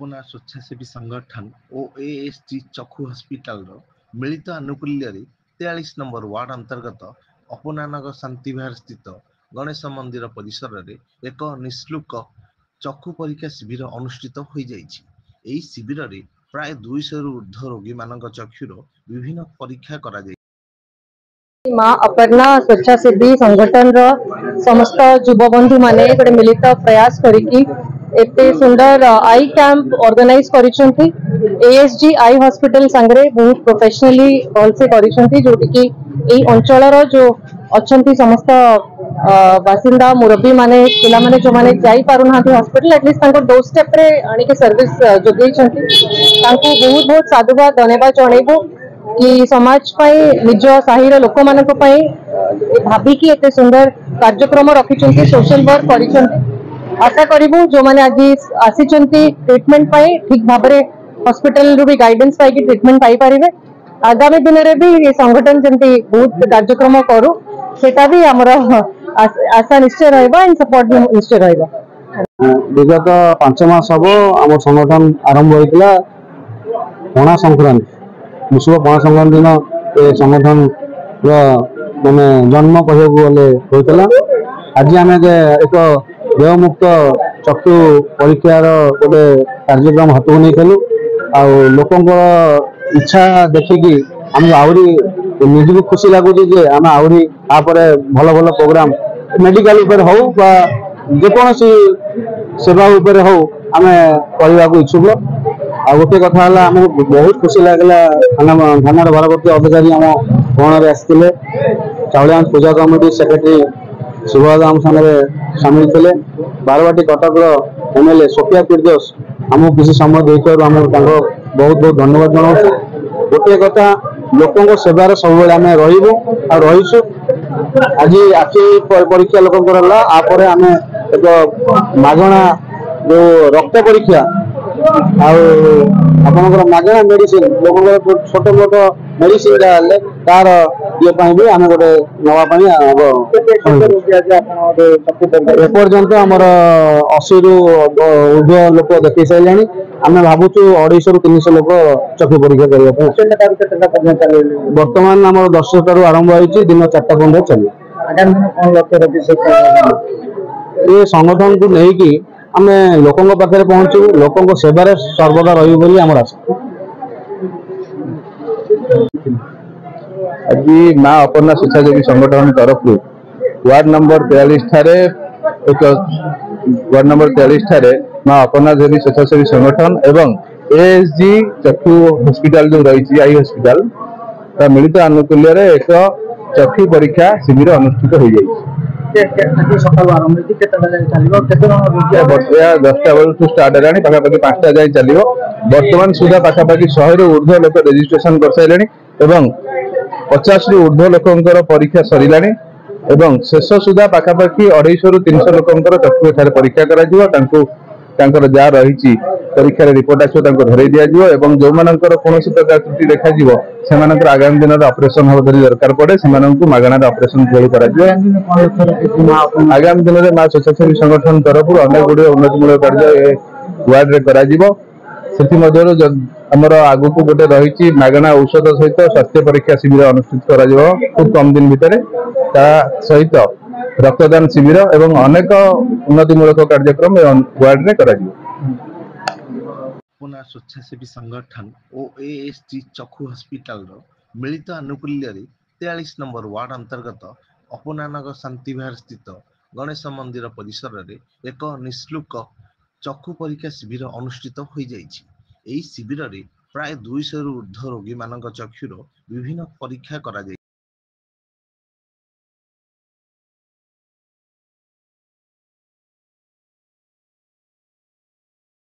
अपना स्वेच्छासेवी संगठन ओएएसजी चक्षु हस्पिटाल मिलित आनुकूल्य 43 नंबर वार्ड अंतर्गत अपनानगर शांति विहार स्थित गणेश मंदिर परिसर में एक निःशुल्क चक्षु परीक्षा शिविर अनुष्ठित हो जाइछि। शिविर में प्राय 200 रु ऊर्ध्व रोगी मान चक्षुर विभिन्न परीक्षा करा जाइछि। माँ अपर्णा स्वेच्छासेवी संगठन समस्त युवबंधु माने गोटे मिलित प्रयास करिकी एते सुंदर आई कैंप ऑर्गेनाइज करिसेंती। एएसजी आई हॉस्पिटल संगरे बहुत प्रोफेशनली भल से करिसेंती, जोटी कि एई अंचलर जो अछंती समस्त बासिंदा मुरब्बी माने पिला माने जो माने जाई पारु नाथि हॉस्पिटल एटलीस्ट तांको डोर स्टेप रे आनिके सर्विस जोगेई छंती। तांको बहुत बहुत साधुवाद धन्यवाद जणैबो कि समाज निज साही लोक मान भाविकी एते सुंदर कार्यक्रम रखी सोशल वर्क कर। आशा करूँ जो मैंने आज आसी ट्रिटमेंट ठीक भाव में हॉस्पिटल रू भी गाइडेंस पाई ट्रिटमेंट पाई पारे। आगामी दिन में भी संगठन जमी बहुत कार्यक्रम करू सेटा भी आमर आशा निश्चय रहा एंड सपोर्ट भी निश्चय रहा। विगत 5 मास हम आम संगठन आरंभ होता पणा संक्रांति विश्व पणा संक्रांति दिन ये संगठन माने जन्म कहू गले होता। आज आम एक देयमुक्त चक्षु परीक्षार गोटे कार्यक्रम हाथ को नहीं आ लोकंर इच्छा देखिकी आमको आहरी निजी खुशी लगुच आम आहरी आपर भल भल प्रोग्राम मेडिकल हो जेकोसी सेवा हो आम करने को इच्छुक। आ गोटे कथा आमको बहुत खुशी लगला थाना भारवर्ती अधिकारी आम भवन में आसते चाउलिया पूजा कमिटी सेक्रेटरी सुभाष आम सामने सामिल थे। बारवाटी कटक एमएलए सोफिया फिरदौस आमको किसी समय देकर आम बहुत बहुत धन्यवाद जनाऊँ। गोटे कथा लोकों सेवार सब आम रहीबू आ रहीशु। आज आखि परीक्षा लोकंर आपर आम एक मागणा जो रक्त परीक्षा आपणकर मागणा मेडिसिन लोक छोट मोट मेडिसिन तार ये भी आम गोटे नापी एपर्यंत आमर 80 रु ऊर्ध्व लोक देखी सारे आम भावुँ 250 रु 300 लोक चक्षु परीक्षा करने। बर्तमान आम 10 आरंभ हो दिन 4टा पर्यटन चलिए। ये संगठन को लेकिन आम लोकों पाखे पहुंचू लोकों सेवार सर्वदा रही आम आशा। आज माँ अपर्णा स्वेच्छासेवी संगठन तरफ वार्ड नंबर 43 एक वार्ड नंबर 43 माँ अपर्णा देवी स्वेच्छासेवी संगठन एवं एएसजी चक्षु हॉस्पिटल जो रही आई हॉस्पिटल मिलित आनुकूल्य एक चक्षु परीक्षा शिविर अनुष्ठित हो जाए। 10टा बेलू स्टार्ट है पाखापाखि 5टा जाए चलो। बर्तमान सुधा पाखापाखि 100 रु ऊर्ध्व लोक रेजिस्ट्रेशन कर सारे 50 रु ऊर्ध्व लोकंर परीक्षा सरिला एवं शेष सुधा पाखापाखि 250 रु 300 लोकंर चक्षु एठारे परीक्षा कर जहाँ रही परीक्षार रिपोर्ट आसो धरई दिज्व और जो मानकर कौन प्रकार त्रुटि देखा से आगामी दिन में ऑपरेशन हम दरकार पड़े से मागणार ऑपरेशन कर आगामी दिन में माँ स्वेच्छासेवी संगठन तरफ अनेक गुड़े उन्नतिमूलक कार्य वार्ड में कर आमर आगु को गोटे रही मागणा औषध सहित स्वास्थ्य परीक्षा शिविर अनुष्ठित कर खूब कम दिन भितर सहित रक्तदान शिविर एवं अनेक उन्नतिमूलक कार्यक्रम वार्ड में कर। अपना स्वेच्छासेवी संगठन ओएएसजी चक्षु हस्पिटाल मिलित आनुकूल्य 43 नंबर वार्ड अंतर्गत अपनानगर शांति विहार स्थित गणेश मंदिर परिसर में एक निःशुल्क चक्षु परीक्षा शिविर अनुष्ठित हो जाइछि। शिविर में प्राय 200 रु ऊर्ध्व रोगी मान चक्षुर विभिन्न परीक्षा करा जाइछि।